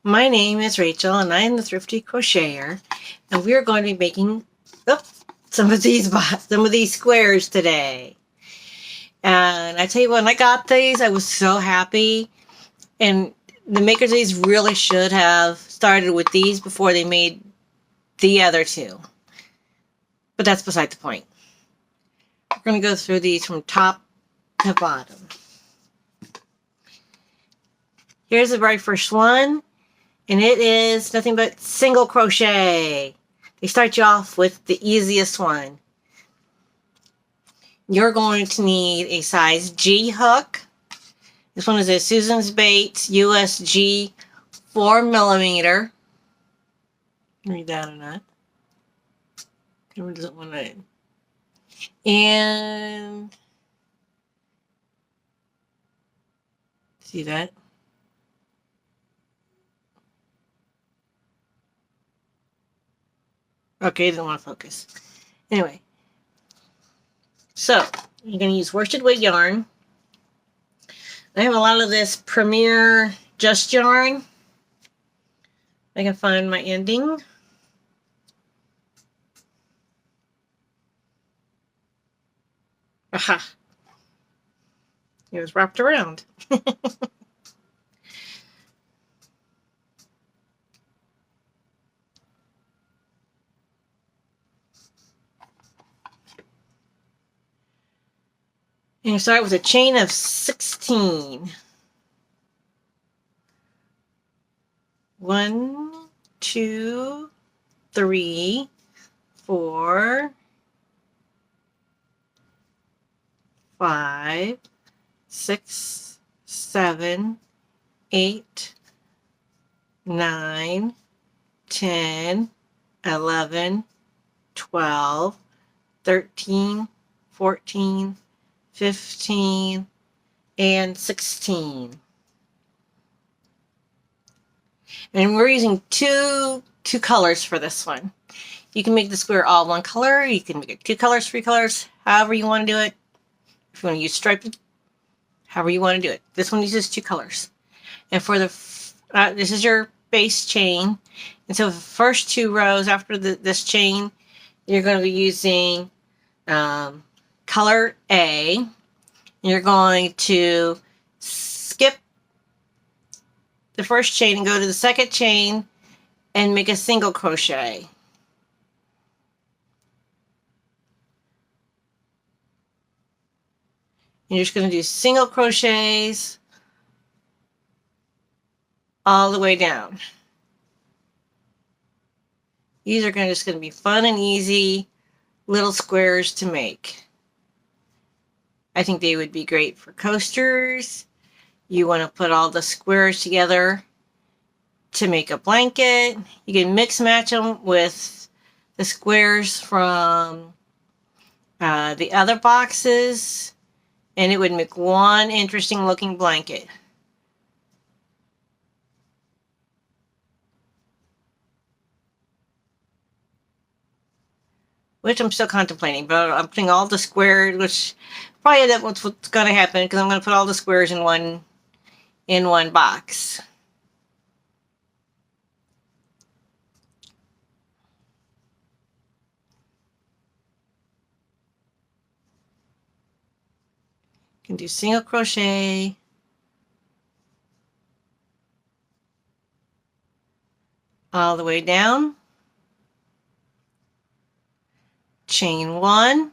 My name is Rachel and I am the Thrifty Crocheter, and we are going to be making some of these squares today. And I tell you, when I got these, I was so happy. And the makers of these really should have started with these before they made the other two. But that's beside the point. We're going to go through these from top to bottom. Here's the very first one, and it is nothing but single crochet. They start you off with the easiest one. You're going to need a size G hook. This one is a Susan's Bates USG 4mm. Read that or not. Camera doesn't want to. And see that? Okay, didn't want to focus. Anyway, so you're going to use worsted weight yarn. I have a lot of this Premier Just yarn. I can find my ending. Aha! It was wrapped around. And you start with a chain of 16. 1, 2, 3, 4, 5, 6, 7, 8, 9, 10, 11, 12, 13, 14, 15, and 16. And we're using two colors for this one. You can make the square all one color. You can make it 2 colors, 3 colors, however you want to do it. If you want to use striped, however you want to do it. This one uses 2 colors. And for the, this is your base chain. And so the first 2 rows after this chain, you're going to be using color A. You're going to skip the first chain and go to the second chain and make a single crochet. And you're just going to do single crochets all the way down. These are just going to be fun and easy little squares to make. I think they would be great for coasters. You want to put all the squares together to make a blanket. You can mix match them with the squares from the other boxes, and it would make one interesting looking blanket. Which I'm still contemplating, but I'm putting all the squares, which probably that's what's going to happen, because I'm going to put all the squares in one box. You can do single crochet, all the way down, chain 1,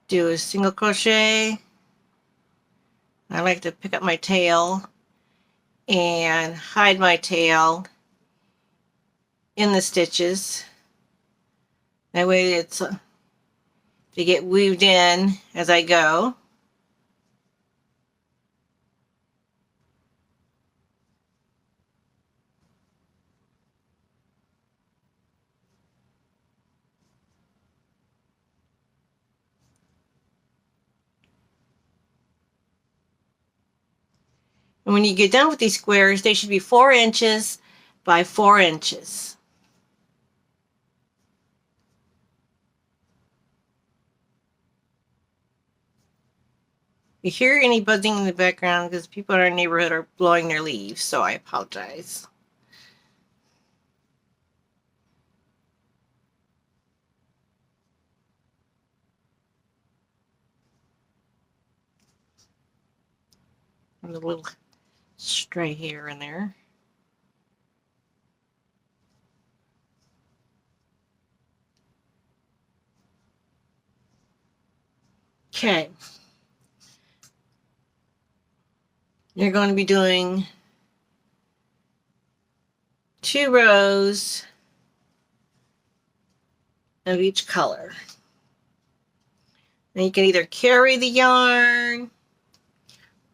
do a single crochet. I like to pick up my tail and hide my tail in the stitches. That way it's to get weaved in as I go. And when you get done with these squares, they should be 4 inches by 4 inches. you hear any buzzing in the background because people in our neighborhood are blowing their leaves, so I apologize. And a little stray hair in there. Okay. You're going to be doing 2 rows of each color. And you can either carry the yarn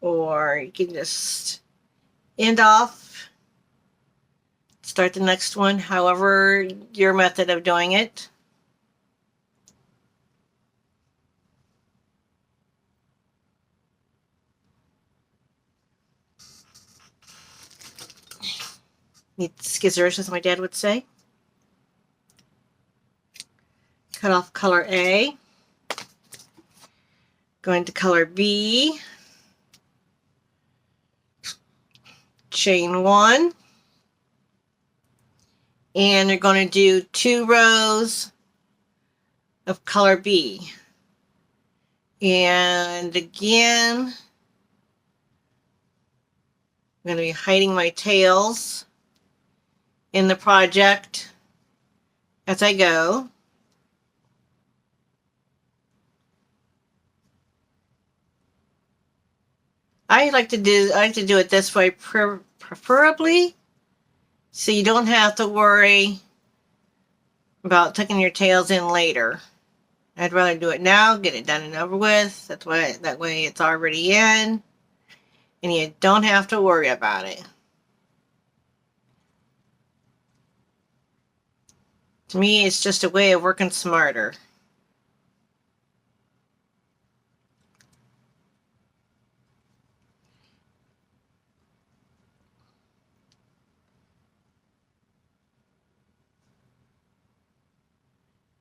or you can just end off, start the next one, however your method of doing it. Need scissors, as my dad would say. Cut off color A. Going to color B. Chain 1. And you're going to do 2 rows of color B. And again, I'm going to be hiding my tails in the project as I go. I like to do it this way preferably, so you don't have to worry about tucking your tails in later. I'd rather do it now, get it done and over with. That way it's already in, and you don't have to worry about it. To me, it's just a way of working smarter.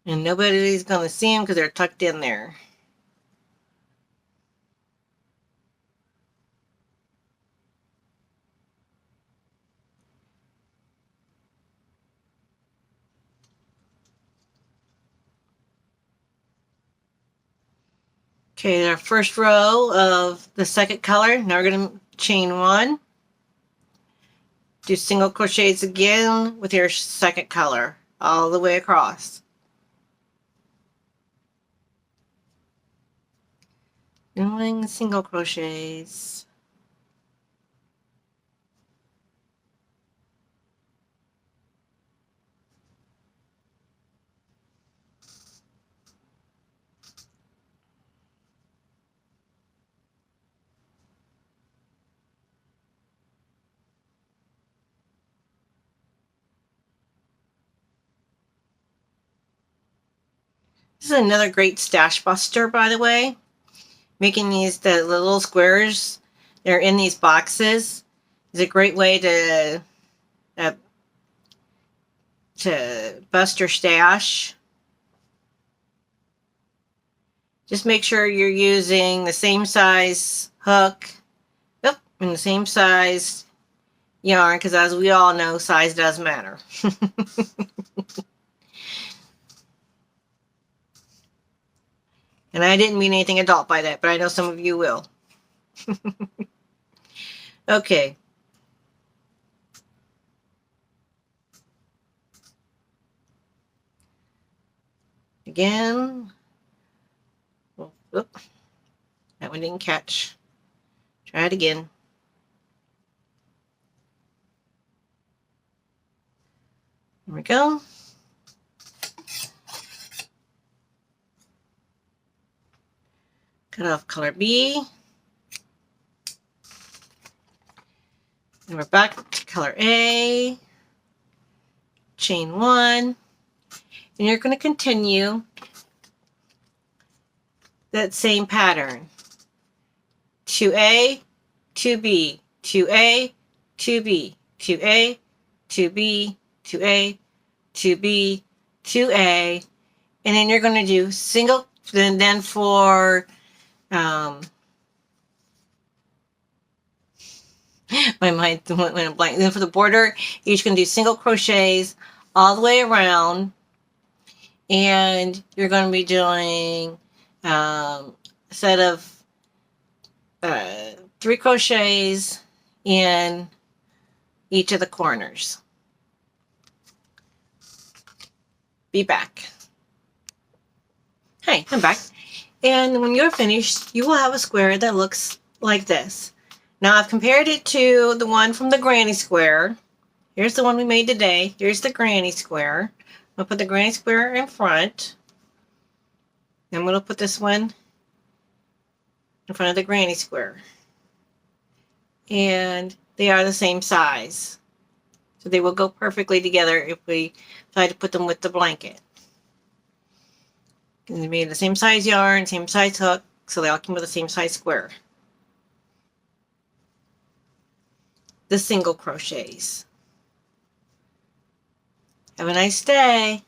And nobody's going to see them because they're tucked in there. Okay, our first row of the second color. Now we're going to chain 1. Do single crochets again with your second color all the way across. Doing single crochets. This is another great stash buster, by the way. Making the little squares that are in these boxes is a great way to bust your stash. Just make sure you're using the same size hook, and the same size yarn, because as we all know, size does matter. And I didn't mean anything adult by that, but I know some of you will. Okay. Again. Oh, oop. That one didn't catch. Try it again. There we go. Cut off color B. And we're back to color A. Chain 1. And you're going to continue that same pattern. 2A, 2B, 2A, 2B, 2A, 2B, 2A, 2B, 2A, and then you're going to do single, then for My mind went in blank. Then for the border, you're just going to do single crochets all the way around. And you're going to be doing a set of 3 crochets in each of the corners. Be back. Hey, I'm back. And when you're finished, you will have a square that looks like this. Now I've compared it to the one from the granny square. Here's the one we made today. Here's the granny square. I'll put the granny square in front. I'm going to put this one in front of the granny square. And they are the same size. So they will go perfectly together if we try to put them with the blanket. And they made the same size yarn, same size hook, so they all came with the same size square. The single crochets. Have a nice day.